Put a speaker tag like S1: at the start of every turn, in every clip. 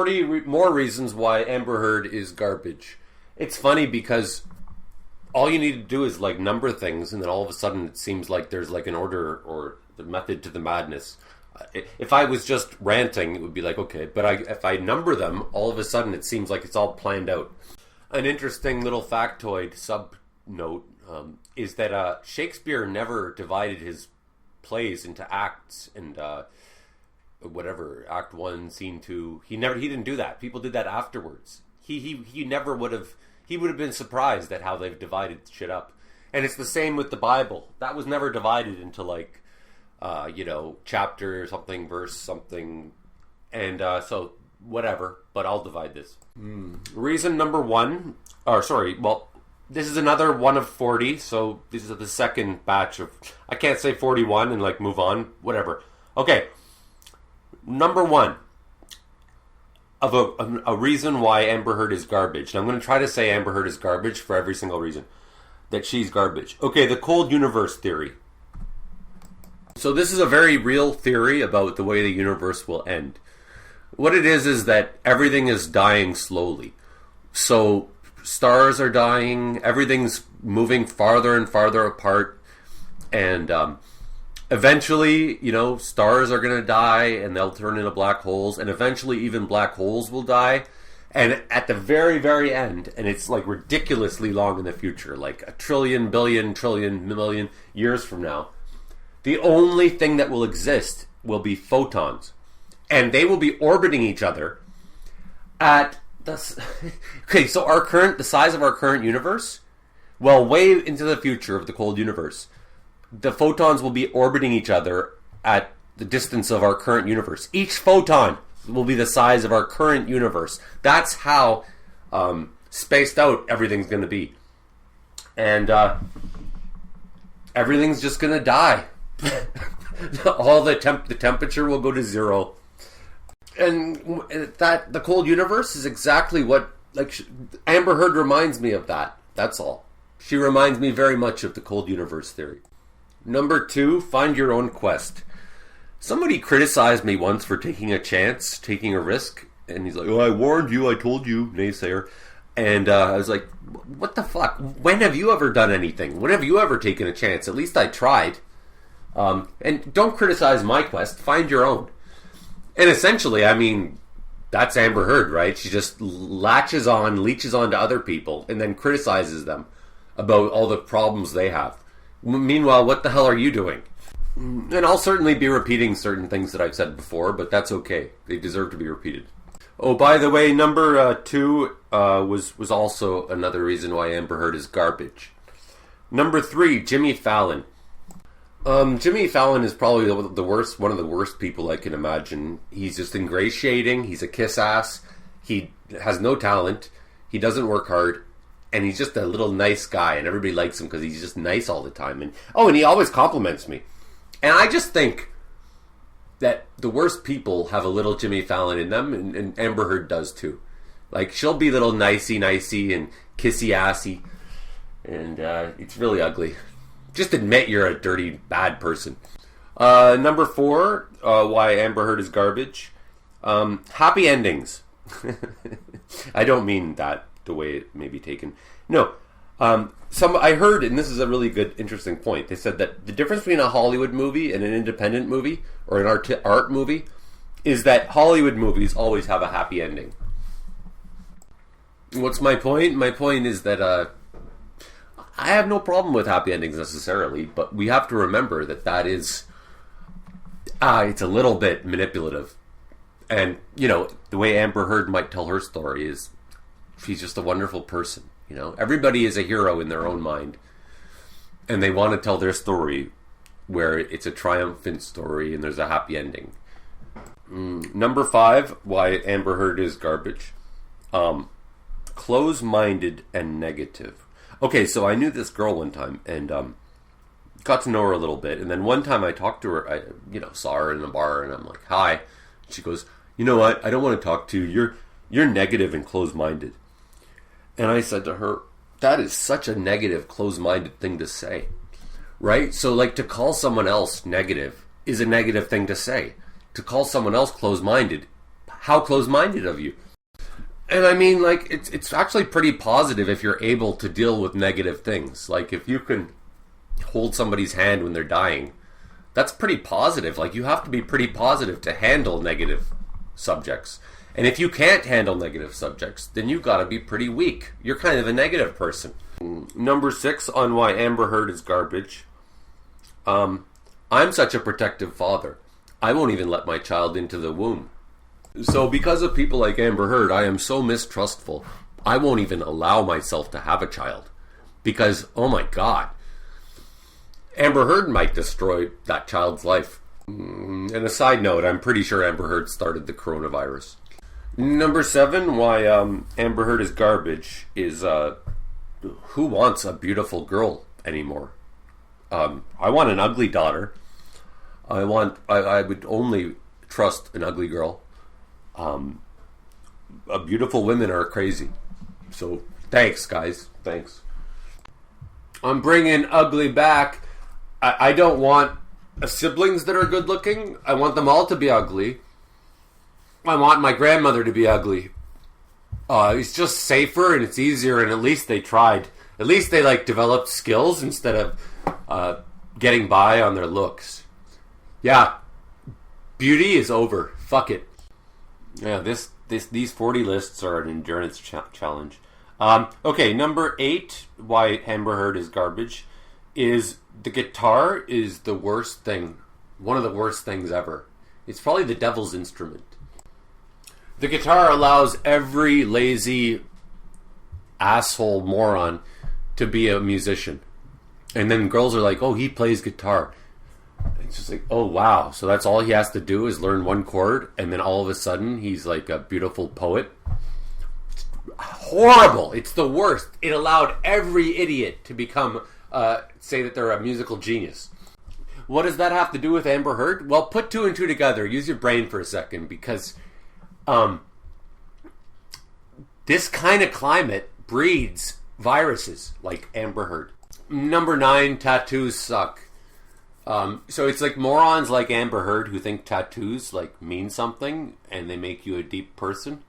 S1: 40 more reasons why Amber Heard is garbage. It's funny because all you need to do is like number things, and then all of a sudden it seems like there's like an order or the method to the madness. If I was just ranting, it would be like, okay, but if I number them, all of a sudden it seems like it's all planned out. An interesting little factoid sub-note is that Shakespeare never divided his plays into acts and whatever, act 1, scene 2. He didn't do that. People did that afterwards. He never would have, he would have been surprised at how they've divided shit up. And it's the same with the Bible. That was never divided into like, chapter something, verse something, and so whatever, but I'll divide this. Reason number 1, this is another one of 40, so this is the second batch of, I can't say 41 and like move on, whatever. Okay, number 1 of a reason why Amber Heard is garbage. And I'm going to try to say Amber Heard is garbage for every single reason that she's garbage. Okay, the cold universe theory. So this is a very real theory about the way the universe will end. What it is that everything is dying slowly. So stars are dying, everything's moving farther and farther apart, and eventually, stars are going to die and they'll turn into black holes, and eventually even black holes will die. And at the very, very end, and it's like ridiculously long in the future, like a trillion, billion, trillion, million years from now, the only thing that will exist will be photons. And they will be orbiting each other at the... Okay, so the size of our current universe, well, way into the future of the cold universe, the photons will be orbiting each other at the distance of our current universe. Each photon will be the size of our current universe. That's how spaced out everything's going to be. And everything's just going to die. All the temperature will go to 0, and that the cold universe is exactly what, like, Amber Heard reminds me of that. That's all. She reminds me very much of the cold universe theory. Number 2, find your own quest. Somebody criticized me once for taking a chance, taking a risk, and he's like, "Oh, I warned you, I told you, naysayer." And I was like, "What the fuck? When have you ever done anything? When have you ever taken a chance? At least I tried." And don't criticize my quest, find your own. And essentially, I mean, that's Amber Heard, right? She just leeches on to other people and then criticizes them about all the problems they have. Meanwhile, what the hell are you doing? And I'll certainly be repeating certain things that I've said before, but that's okay. They deserve to be repeated. Oh, by the way, number 2 was also another reason why Amber Heard is garbage. Number 3, Jimmy Fallon. Jimmy Fallon is probably one of the worst people I can imagine. He's just ingratiating. He's a kiss ass. He has no talent. He doesn't work hard. And he's just a little nice guy. And everybody likes him because he's just nice all the time. And he always compliments me. And I just think that the worst people have a little Jimmy Fallon in them. And Amber Heard does too. Like, she'll be a little nicey and kissy-assy. And it's really ugly. Just admit you're a dirty, bad person. Number 4, why Amber Heard is garbage. Happy endings. I don't mean that the way it may be taken. No. I heard, and this is a really good, interesting point. They said that the difference between a Hollywood movie and an independent movie, or an art movie, is that Hollywood movies always have a happy ending. What's my point? My point is that I have no problem with happy endings necessarily, but we have to remember that is it's a little bit manipulative. And, the way Amber Heard might tell her story is she's just a wonderful person. Everybody is a hero in their own mind, and they want to tell their story where it's a triumphant story and there's a happy ending. Number 5, why Amber Heard is garbage. Close-minded and negative. Okay, so I knew this girl one time, and got to know her a little bit, and then one time I talked to her, I saw her in a bar, and I'm like, "Hi." She goes, "You know what, I don't want to talk to you, you're negative and close-minded." And I said to her, that is such a negative, close-minded thing to say, right? So, like, to call someone else negative is a negative thing to say. To call someone else close-minded how close-minded of you. And I mean, like, it's actually pretty positive if you're able to deal with negative things. Like, if you can hold somebody's hand when they're dying, that's pretty positive. Like, you have to be pretty positive to handle negative subjects. And if you can't handle negative subjects, then you've got to be pretty weak. You're kind of a negative person. Number 6 on why Amber Heard is garbage. I'm such a protective father. I won't even let my child into the womb. So because of people like Amber Heard, I am so mistrustful. I won't even allow myself to have a child. Because, oh my God, Amber Heard might destroy that child's life. And a side note, I'm pretty sure Amber Heard started the coronavirus. Number 7, why Amber Heard is garbage is who wants a beautiful girl anymore? I want an ugly daughter. I would only trust an ugly girl. Beautiful women are crazy. So thanks, guys. Thanks. I'm bringing ugly back. I don't want siblings that are good looking. I want them all to be ugly. I want my grandmother to be ugly. It's just safer and it's easier, and at least they tried. At least they developed skills instead of getting by on their looks. Yeah, beauty is over. Fuck it. Yeah, these 40 lists are an endurance challenge. Okay, number 8, why Amber Heard is garbage, is the guitar is the worst thing. One of the worst things ever. It's probably the devil's instrument. The guitar allows every lazy asshole moron to be a musician. And then girls are like, oh, he plays guitar. It's just like, oh, wow. So that's all he has to do is learn one chord, and then all of a sudden he's like a beautiful poet. It's horrible. It's the worst. It allowed every idiot to become, say that they're a musical genius. What does that have to do with Amber Heard? Well, put 2 and 2 together. Use your brain for a second, because this kind of climate breeds viruses like Amber Heard. Number 9, tattoos suck. So it's like morons like Amber Heard who think tattoos mean something and they make you a deep person.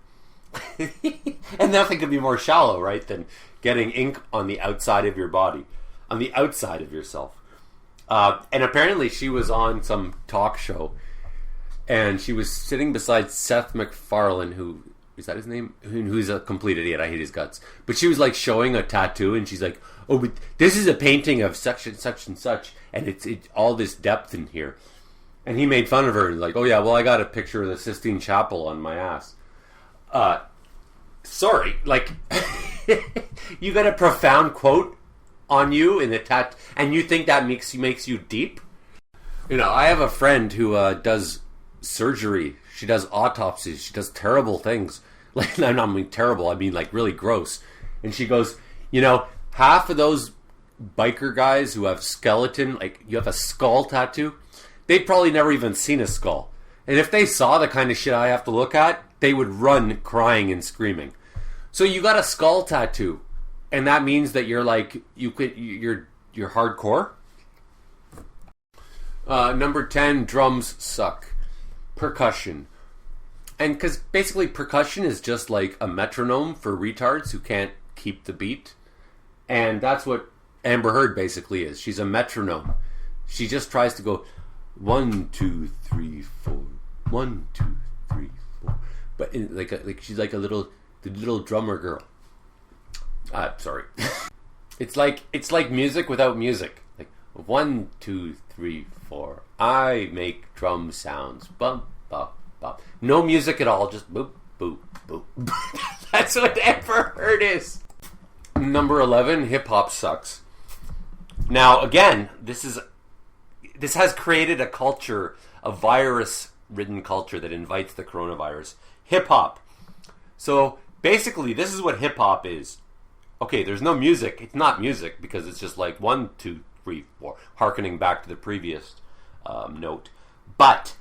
S1: And nothing could be more shallow, right, than getting ink on the outside of your body, on the outside of yourself. And apparently she was on some talk show and she was sitting beside Seth MacFarlane, who is that his name? Who's a complete idiot. I hate his guts. But she was showing a tattoo, and she's like, "Oh, but this is a painting of such and such and such, and it's all this depth in here." And he made fun of her, like, "Oh yeah, well I got a picture of the Sistine Chapel on my ass." Sorry, you got a profound quote on you in the and you think that makes you deep? I have a friend who does surgery. She does autopsies. She does terrible things. I don't mean terrible. I mean really gross. And she goes, half of those biker guys who have skeleton, you have a skull tattoo, they've probably never even seen a skull. And if they saw the kind of shit I have to look at, they would run crying and screaming. So you got a skull tattoo, and that means that you're you're hardcore. Number 10, drums suck. Percussion. And because basically percussion is just like a metronome for retards who can't keep the beat. And that's what Amber Heard basically is. She's a metronome. She just tries to go 1, 2, 3, 4, 1, 2, 3, 4. But she's like the little drummer girl. Sorry. It's like music without music. 1, 2, 3, 4. I make drum sounds. Bump, bump, bump. No music at all. Just boop, boop, boop. That's what Amber Heard is. Number 11, hip hop sucks. Now, again, this has created a culture, a virus-ridden culture that invites the coronavirus. Hip hop. So basically, this is what hip hop is. Okay, there's no music. It's not music because it's just 1, 2, 3, 4, harkening back to the previous note. But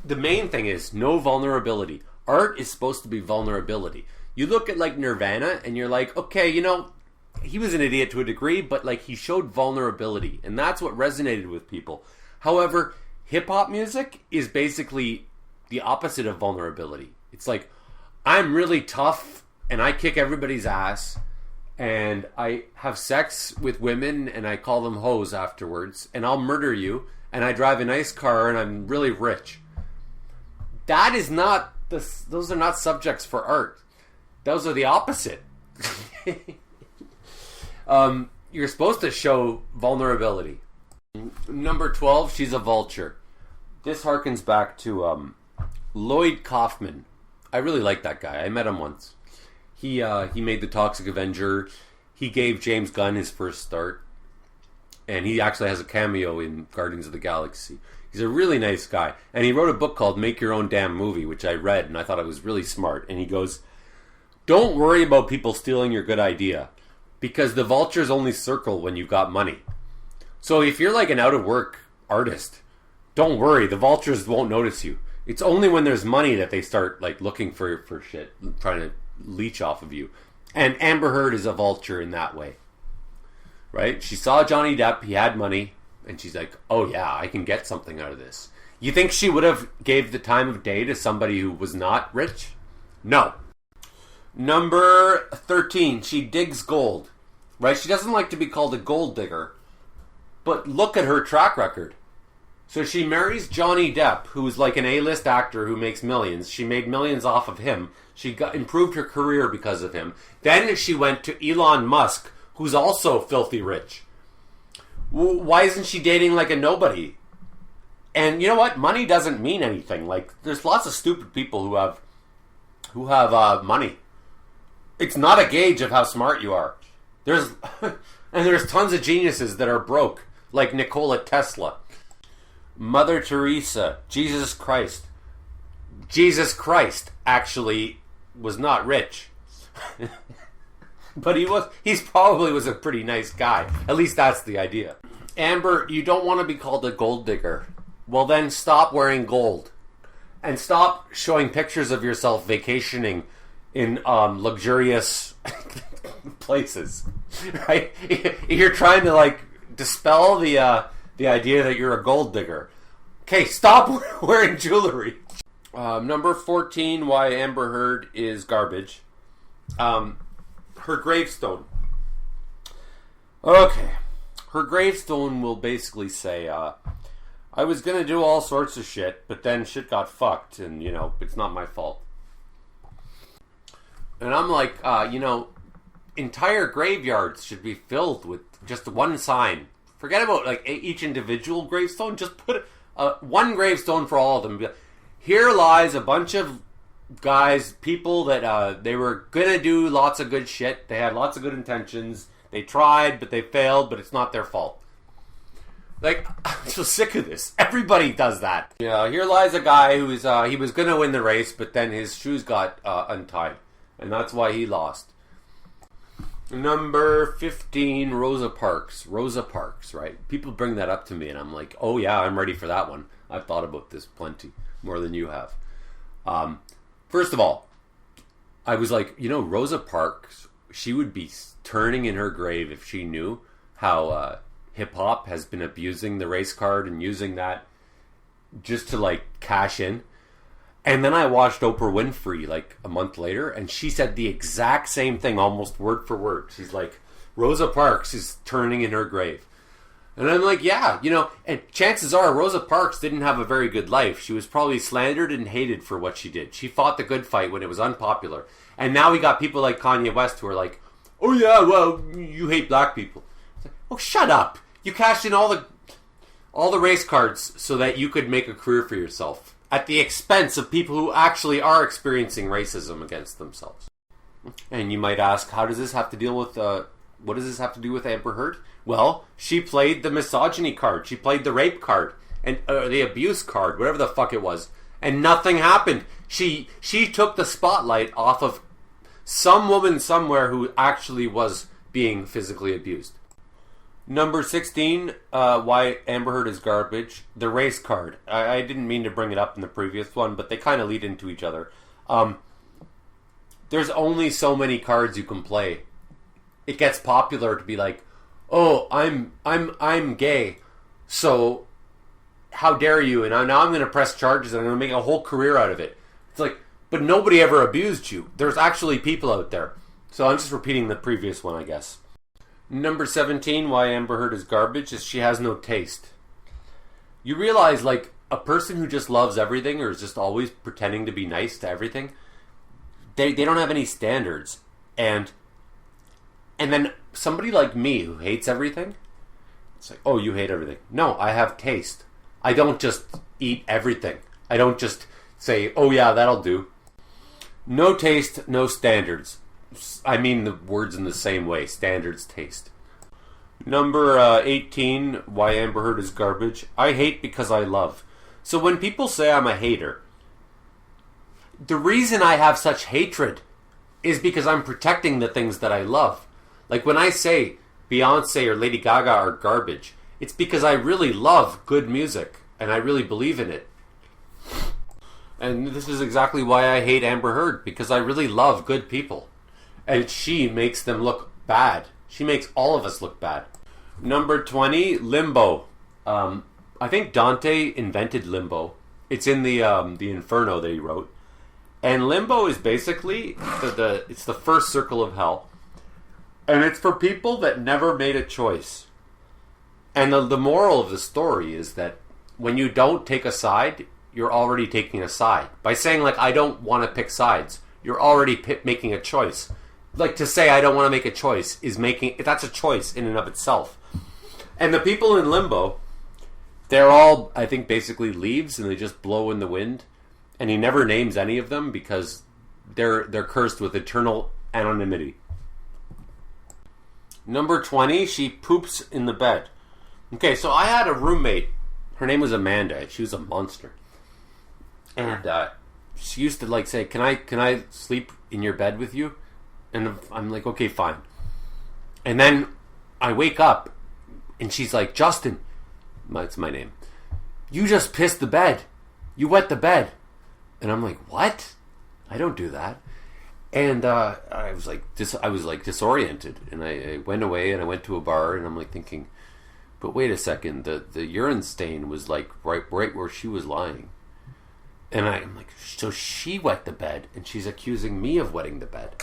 S1: the main thing is no vulnerability. Art is supposed to be vulnerability. You look at Nirvana and you're like, okay, he was an idiot to a degree, but he showed vulnerability, and that's what resonated with people. However, hip hop music is basically the opposite of vulnerability. It's like, I'm really tough and I kick everybody's ass and I have sex with women and I call them hoes afterwards and I'll murder you and I drive a nice car and I'm really rich. That is not, those are not subjects for art. Those are the opposite. You're supposed to show vulnerability. Number 12, she's a vulture. This harkens back to Lloyd Kaufman. I really like that guy. I met him once. He made The Toxic Avenger. He gave James Gunn his first start. And he actually has a cameo in Guardians of the Galaxy. He's a really nice guy. And he wrote a book called Make Your Own Damn Movie, which I read, and I thought it was really smart. And he goes, don't worry about people stealing your good idea, because the vultures only circle when you've got money. So if you're like an out-of-work artist, don't worry, the vultures won't notice you. It's only when there's money that they start like looking for shit, trying to leech off of you. And Amber Heard is a vulture in that way. Right? She saw Johnny Depp, he had money, and she's like, oh yeah, I can get something out of this. You think she would have gave the time of day to somebody who was not rich? No. Number 13, she digs gold. Right? She doesn't like to be called a gold digger, but look at her track record. So she marries Johnny Depp, who's like an A-list actor who makes millions. She made millions off of him. She improved her career because of him. Then she went to Elon Musk, who's also filthy rich. Why isn't she dating like a nobody? And you know what? Money doesn't mean anything. Like, there's lots of stupid people who have money. It's not a gauge of how smart you are. There's tons of geniuses that are broke, like Nikola Tesla. Mother Teresa, Jesus Christ. Jesus Christ actually was not rich. But he probably was a pretty nice guy. At least that's the idea. Amber, you don't want to be called a gold digger. Well then stop wearing gold. And stop showing pictures of yourself vacationing in luxurious places. Right? You're trying to like dispel the idea that you're a gold digger. Okay, stop wearing jewelry. Number 14, why Amber Heard is garbage. Her gravestone. Okay. Her gravestone will basically say, I was gonna do all sorts of shit, but then shit got fucked, and, you know, it's not my fault. And I'm like, entire graveyards should be filled with just one sign. Forget about, like, each individual gravestone. Just put one gravestone for all of them. Here lies a bunch of guys, people that they were gonna do lots of good shit. They had lots of good intentions. They tried, but they failed, but it's not their fault. Like, I'm so sick of this. Everybody does that. Yeah, here lies a guy who is he was gonna win the race, but then his shoes got untied, and that's why he lost. Number 15, Rosa Parks. Rosa Parks, right? People bring that up to me, and I'm like, oh yeah, I'm ready for that one. I've thought about this plenty, more than you have. First of all, I was like, Rosa Parks, she would be turning in her grave if she knew how hip-hop has been abusing the race card and using that just to, like, cash in. And then I watched Oprah Winfrey, like, a month later, and she said the exact same thing, almost word for word. She's like, Rosa Parks is turning in her grave. And I'm like, yeah, and chances are Rosa Parks didn't have a very good life. She was probably slandered and hated for what she did. She fought the good fight when it was unpopular. And now we got people like Kanye West who are like, oh yeah, well, you hate black people. Like, oh, shut up. You cashed in all the race cards so that you could make a career for yourself at the expense of people who actually are experiencing racism against themselves. And you might ask, how does this have to deal with, what does this have to do with Amber Heard? Well, she played the misogyny card. She played the rape card. And the abuse card, whatever the fuck it was. And nothing happened. She took the spotlight off of some woman somewhere who actually was being physically abused. Number 16, why Amber Heard is garbage. The race card. I didn't mean to bring it up in the previous one, but they kind of lead into each other. There's only so many cards you can play. It gets popular to be like, oh, I'm gay, so how dare you? And now I'm going to press charges and I'm going to make a whole career out of it. It's like, but nobody ever abused you. There's actually people out there. So I'm just repeating the previous one, I guess. Number 17, why Amber Heard is garbage, is she has no taste. You realize, like, a person who just loves everything or is just always pretending to be nice to everything, they don't have any standards. And then somebody like me who hates everything, it's like, oh, you hate everything. No, I have taste. I don't just eat everything. I don't just say, oh yeah, that'll do. No taste, no standards. I mean the words in the same way. Standards, taste. Number 18, why Amber Heard is garbage. I hate because I love. So when people say I'm a hater, the reason I have such hatred is because I'm protecting the things that I love. Like when I say Beyonce or Lady Gaga are garbage, it's because I really love good music and I really believe in it. And this is exactly why I hate Amber Heard, because I really love good people. And she makes them look bad. She makes all of us look bad. Number 20, Limbo. I think Dante invented Limbo. It's in the Inferno that he wrote. And Limbo is basically it's the first circle of hell. And it's for people that never made a choice. And the moral of the story is that when you don't take a side, you're already taking a side. By saying, like, I don't want to pick sides, you're already making a choice. Like, to say I don't want to make a choice that's a choice in and of itself. And the people in Limbo, they're all, I think, basically leaves, and they just blow in the wind. And he never names any of them because they're cursed with eternal anonymity. Number 20, she poops in the bed. Okay, so I had a roommate. Her name was Amanda. She was a monster. And she used to, like, say, can I sleep in your bed with you? And I'm like, okay, fine. And then I wake up, and she's like, Justin, that's my name, you just pissed the bed. You wet the bed. And I'm like, what? I don't do that. And I was like disoriented, and I went away and I went to a bar, and I'm like thinking, but wait a second, the urine stain was like right where she was lying. And I'm like, so she wet the bed, and she's accusing me of wetting the bed.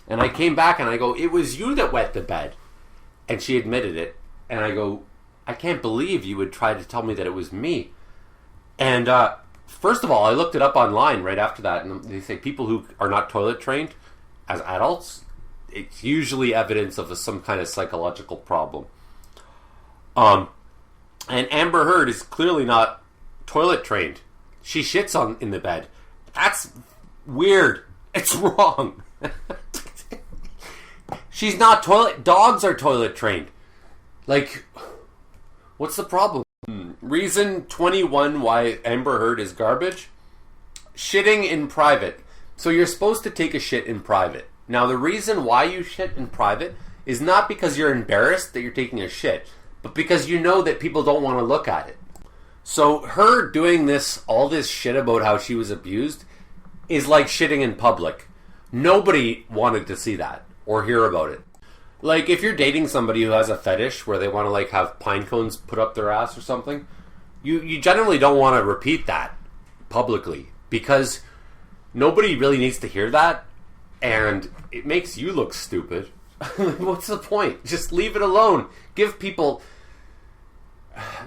S1: And I came back and I go, it was you that wet the bed. And she admitted it. And I go, I can't believe you would try to tell me that it was me. And first of all, I looked it up online right after that, and they say people who are not toilet trained as adults, it's usually evidence of some kind of psychological problem. And Amber Heard is clearly not toilet trained. She shits in the bed. That's weird. It's wrong. She's not toilet. Dogs are toilet trained. Like, what's the problem? Reason 21 why Amber Heard is garbage. Shitting in private. So you're supposed to take a shit in private. Now the reason why you shit in private is not because you're embarrassed that you're taking a shit, but because you know that people don't want to look at it. So her doing all this shit about how she was abused is like shitting in public. Nobody wanted to see that or hear about it. Like, if you're dating somebody who has a fetish where they want to, like, have pine cones put up their ass or something, you generally don't want to repeat that publicly because nobody really needs to hear that, and it makes you look stupid. What's the point? Just leave it alone. Give people...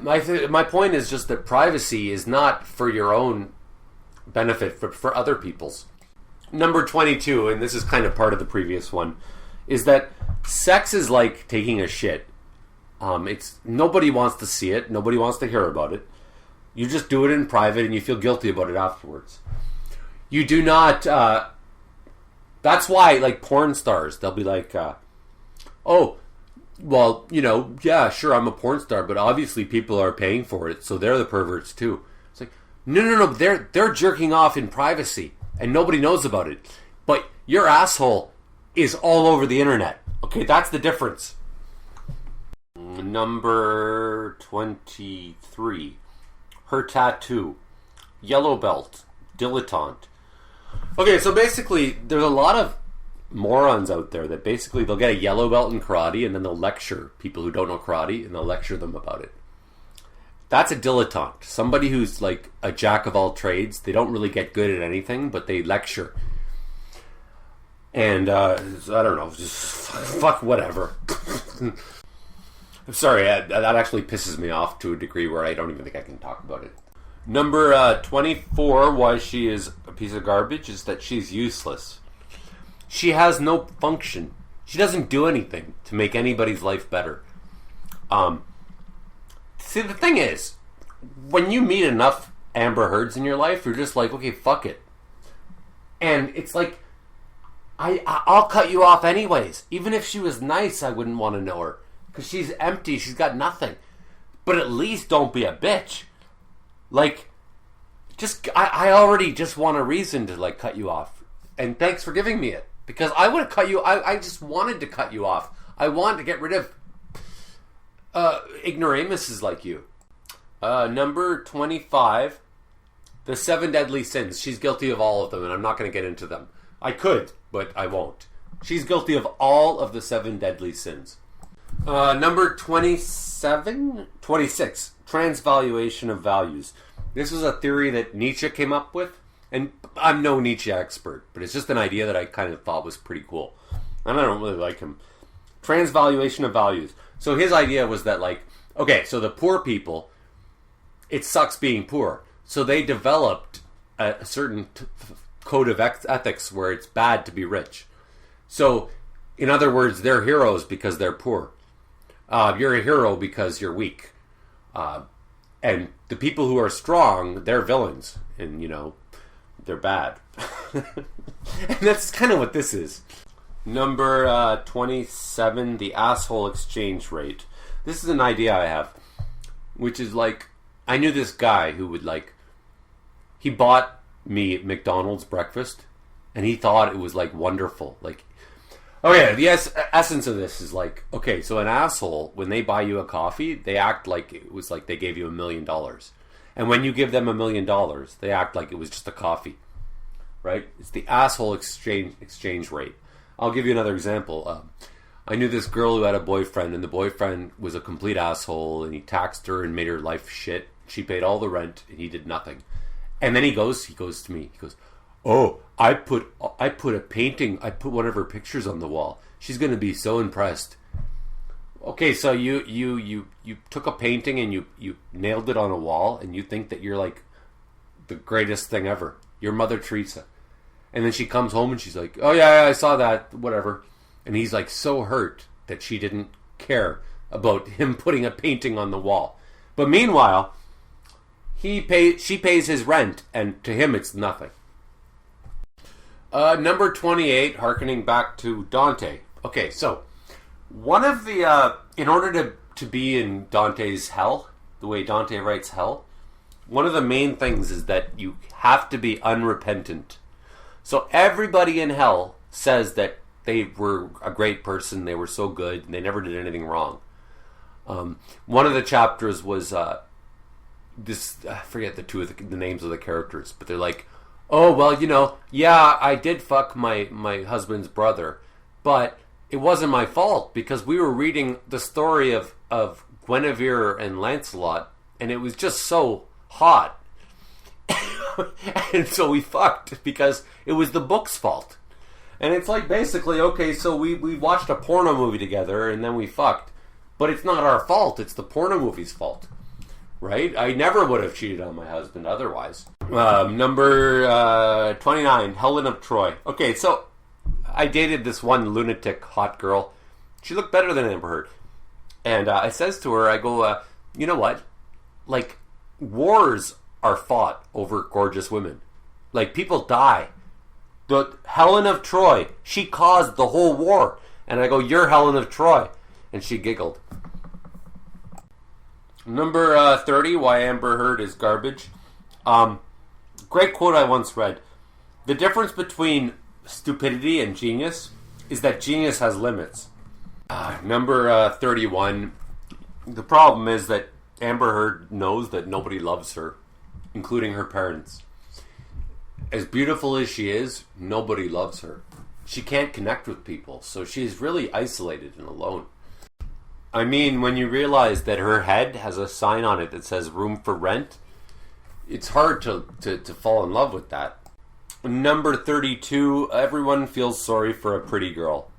S1: My point is just that privacy is not for your own benefit, for other people's. Number 22, and this is kind of part of the previous one, is that sex is like taking a shit. It's nobody wants to see it. Nobody wants to hear about it. You just do it in private and you feel guilty about it afterwards. You do not... that's why, like, porn stars, they'll be like, oh, well, yeah, sure, I'm a porn star, but obviously people are paying for it, so they're the perverts too. It's like, no, they're jerking off in privacy, and nobody knows about it. But your asshole is all over the internet. Okay, that's the difference. Number 23. Her tattoo. Yellow belt. Dilettante. Okay, so basically, there's a lot of morons out there that basically they'll get a yellow belt in karate and then they'll lecture people who don't know karate and they'll lecture them about it. That's a dilettante. Somebody who's like a jack of all trades. They don't really get good at anything, but they lecture. And I don't know, just fuck whatever. I'm sorry, that actually pisses me off to a degree where I don't even think I can talk about it. Number 24, why she is a piece of garbage, is that she's useless. She has no function. She doesn't do anything to make anybody's life better. See, the thing is, when you meet enough Amber Heards in your life, you're just like, okay, fuck it. And it's like, I'll cut you off anyways. Even if she was nice, I wouldn't want to know her. Because she's empty, she's got nothing. But at least don't be a bitch. Like, I already just want a reason to, like, cut you off. And thanks for giving me it. Because I would have cut you, I just wanted to cut you off. I wanted to get rid of ignoramuses like you. Number 25, the 7 deadly sins. She's guilty of all of them, and I'm not going to get into them. I could, but I won't. She's guilty of all of the 7 deadly sins. Number 26, transvaluation of values. This was a theory that Nietzsche came up with, and I'm no Nietzsche expert, but it's just an idea that I kind of thought was pretty cool. And I don't really like him. Transvaluation of values. So his idea was that, like, okay, so the poor people, it sucks being poor. So they developed a certain code of ethics where it's bad to be rich. So, in other words, they're heroes because they're poor. You're a hero because you're weak. And the people who are strong, they're villains. And, you know, they're bad. And that's kind of what this is. Number 27, the asshole exchange rate. This is an idea I have, which is like, I knew this guy who would like, he bought me McDonald's breakfast, and he thought it was like wonderful. Like, okay, the essence of this is like, okay, so an asshole, when they buy you a coffee, they act like it was like they gave you $1 million. And when you give them $1 million, they act like it was just a coffee. Right? It's the asshole exchange rate. I'll give you another example. I knew this girl who had a boyfriend, and the boyfriend was a complete asshole, and he taxed her and made her life shit. She paid all the rent, and he did nothing. And then he goes to me, he goes, oh, I put a painting, I put one of her pictures on the wall. She's going to be so impressed. Okay, so you took a painting and you nailed it on a wall, and you think that you're like the greatest thing ever. You're Mother Teresa. And then she comes home and she's like, oh yeah, I saw that, whatever. And he's like so hurt that she didn't care about him putting a painting on the wall. But meanwhile, she pays his rent, and to him it's nothing. Number 28, hearkening back to Dante. Okay, so one of the in order to be in Dante's hell, the way Dante writes hell, one of the main things is that you have to be unrepentant. So everybody in hell says that they were a great person, they were so good, and they never did anything wrong. One of the chapters was this, I forget the names of the characters, but they're like, oh, well, you know, yeah, I did fuck my husband's brother, but it wasn't my fault, because we were reading the story of Guinevere and Lancelot, and it was just so hot. And so we fucked because it was the book's fault. And it's like, basically, okay, so we watched a porno movie together and then we fucked. But it's not our fault, it's the porno movie's fault. Right? I never would have cheated on my husband otherwise. Number 29, Helen of Troy. Okay, so I dated this one lunatic hot girl. She looked better than Amber Heard. And I says to her, I go, you know what? Like, wars are fought over gorgeous women. Like, people die. The Helen of Troy, she caused the whole war. And I go, you're Helen of Troy. And she giggled. Number 30, why Amber Heard is garbage. Great quote I once read. The difference between stupidity and genius is that genius has limits. Number 31, the problem is that Amber Heard knows that nobody loves her, including her parents. As beautiful as she is, nobody loves her. She can't connect with people, so she's really isolated and alone. I mean, when you realize that her head has a sign on it that says room for rent, it's hard to fall in love with that. Number 32, everyone feels sorry for a pretty girl.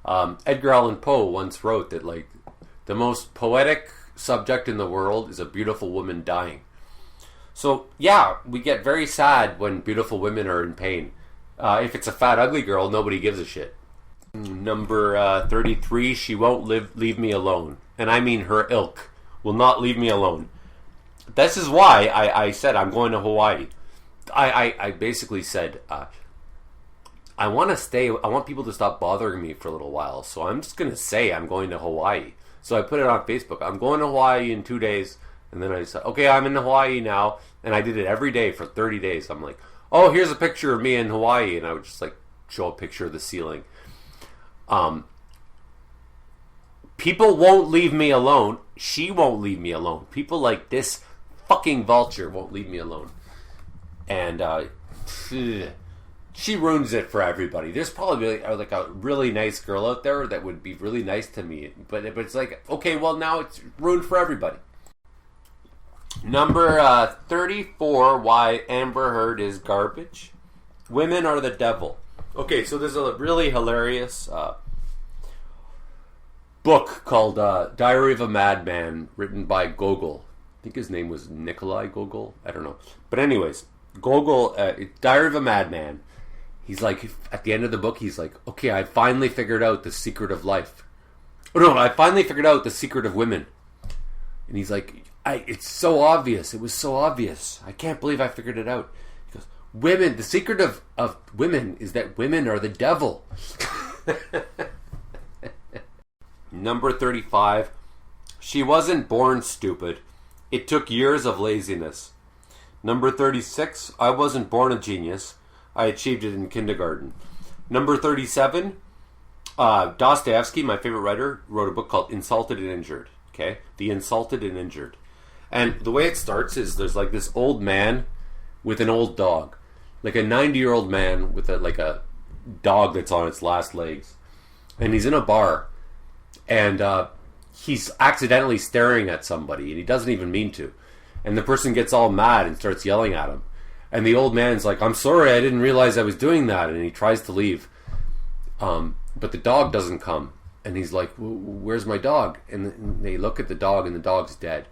S1: Edgar Allan Poe once wrote that, like, the most poetic subject in the world is a beautiful woman dying. So, yeah, we get very sad when beautiful women are in pain. If it's a fat, ugly girl, nobody gives a shit. Number 33, she won't leave me alone. And I mean her ilk will not leave me alone. This is why I said I'm going to Hawaii. I basically said, I want to stay. I want people to stop bothering me for a little while. So I'm just going to say I'm going to Hawaii. So I put it on Facebook. I'm going to Hawaii in 2 days. And then I said, okay, I'm in Hawaii now. And I did it every day for 30 days. I'm like, oh, here's a picture of me in Hawaii. And I would just like show a picture of the ceiling. People won't leave me alone. She won't leave me alone. People like this fucking vulture won't leave me alone. And she ruins it for everybody. There's probably like a really nice girl out there that would be really nice to me. But it's like, okay, well, now it's ruined for everybody. Number 34, why Amber Heard is garbage. Women are the devil. Okay, so there's a really hilarious book called Diary of a Madman, written by Gogol. I think his name was Nikolai Gogol. I don't know. But anyways, Gogol, Diary of a Madman. He's like, at the end of the book, he's like, okay, I finally figured out the secret of life. Oh, no, I finally figured out the secret of women. And he's like, it's so obvious. It was so obvious. I can't believe I figured it out. He goes, women, the secret of women is that women are the devil. Number 35, she wasn't born stupid. It took years of laziness. Number 36, I wasn't born a genius. I achieved it in kindergarten. Number 37, Dostoevsky, my favorite writer, wrote a book called Insulted and Injured. Okay? The Insulted and Injured. And the way it starts is there's like this old man with an old dog. Like a 90-year-old man with a dog that's on its last legs. And he's in a bar. And he's accidentally staring at somebody. And he doesn't even mean to. And the person gets all mad and starts yelling at him. And the old man's like, I'm sorry, I didn't realize I was doing that. And he tries to leave. But the dog doesn't come. And he's like, where's my dog? And they look at the dog and the dog's dead.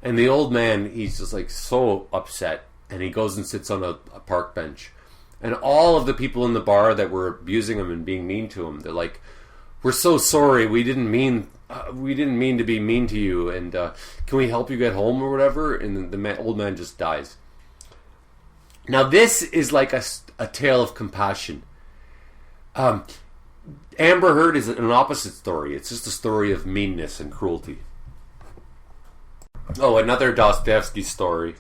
S1: And the old man, he's just like so upset. And he goes and sits on a park bench. And all of the people in the bar that were abusing him and being mean to him, they're like, we're so sorry, we didn't mean to be mean to you. And can we help you get home or whatever? And the old man just dies. Now this is like a tale of compassion. Amber Heard is an opposite story. It's just a story of meanness and cruelty. Oh, another Dostoevsky story.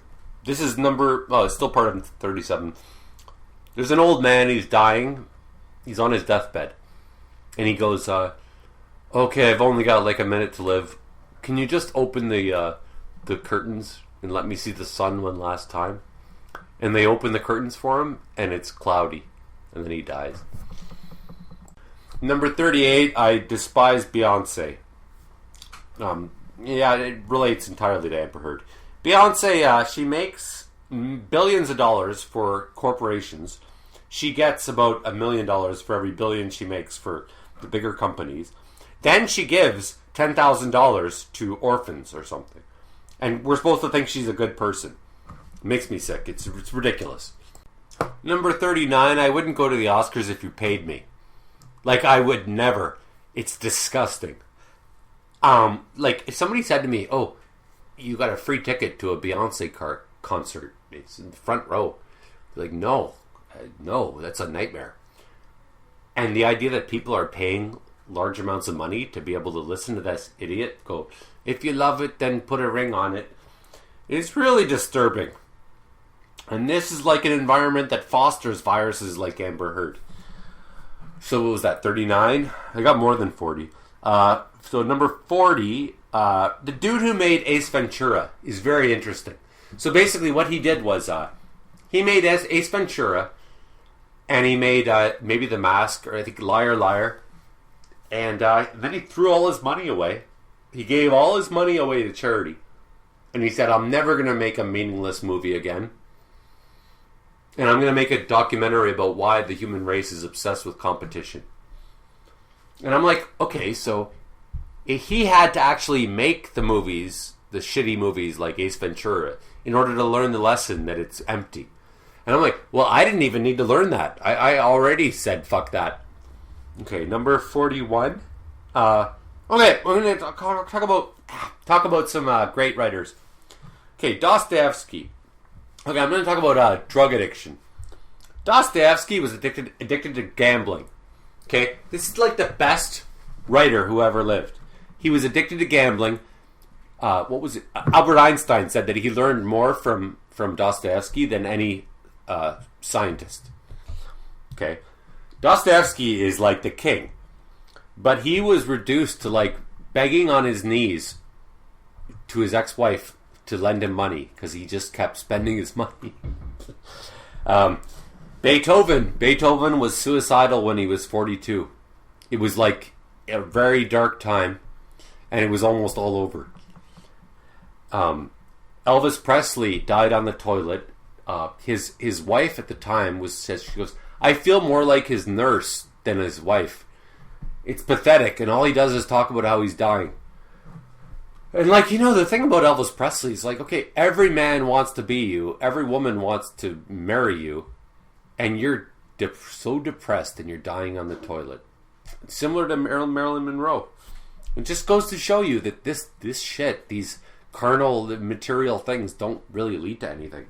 S1: This is it's still part of 37. There's an old man, he's dying. He's on his deathbed. And he goes, okay, I've only got like a minute to live. Can you just open the curtains and let me see the sun one last time? And they open the curtains for him, and it's cloudy. And then he dies. Number 38, I despise Beyonce. Yeah, it relates entirely to Amber Heard. Beyonce, she makes billions of dollars for corporations. She gets about $1 million for every billion she makes for the bigger companies. Then she gives $10,000 to orphans or something. And we're supposed to think she's a good person. It makes me sick. It's ridiculous. Number 39, I wouldn't go to the Oscars if you paid me. Like, I would never. It's disgusting. Like, if somebody said to me, oh, you got a free ticket to a Beyonce concert. It's in the front row. Like, no, that's a nightmare. And the idea that people are paying large amounts of money to be able to listen to this idiot go, if you love it, then put a ring on it. It's really disturbing. And this is like an environment that fosters viruses like Amber Heard. So what was that, 39? I got more than 40. So number 40, the dude who made Ace Ventura is very interesting. So basically what he did was he made Ace Ventura, and he made maybe The Mask, or I think Liar Liar, and then he threw all his money away, He gave all his money away to charity. And he said, I'm never going to make a meaningless movie again. And I'm going to make a documentary about why the human race is obsessed with competition. And I'm like, okay, so he had to actually make the movies, the shitty movies like Ace Ventura, in order to learn the lesson that it's empty. And I'm like, well, I didn't even need to learn that. I already said fuck that. Okay, number 41. Okay, we're going to talk about some great writers. Okay, Dostoevsky. Okay, I'm going to talk about drug addiction. Dostoevsky was addicted to gambling. Okay, this is like the best writer who ever lived. He was addicted to gambling. What was it? Albert Einstein said that he learned more from Dostoevsky than any scientist. Okay, Dostoevsky is like the king, but he was reduced to like begging on his knees to his ex-wife to lend him money because he just kept spending his money. Beethoven was suicidal when he was 42. It was like a very dark time, and it was almost all over. Elvis Presley died on the toilet. His wife at the time says, I feel more like his nurse than his wife. It's pathetic, and all he does is talk about how he's dying. And like, the thing about Elvis Presley is like, okay, every man wants to be you, every woman wants to marry you, and you're so depressed and you're dying on the toilet. It's similar to Marilyn Monroe. It just goes to show you that this shit, these carnal, material things don't really lead to anything.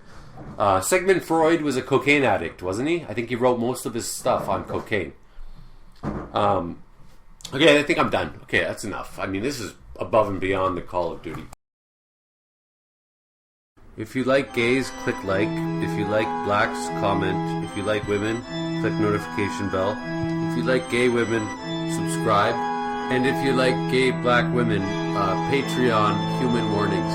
S1: Sigmund Freud was a cocaine addict, wasn't he? I think he wrote most of his stuff on cocaine. Okay, I think I'm done. Okay, that's enough. I mean, this is above and beyond the Call of Duty. If you like gays, click like. If you like blacks, comment. If you like women, click notification bell. If you like gay women, subscribe. And if you like gay black women, Patreon, Human Warnings.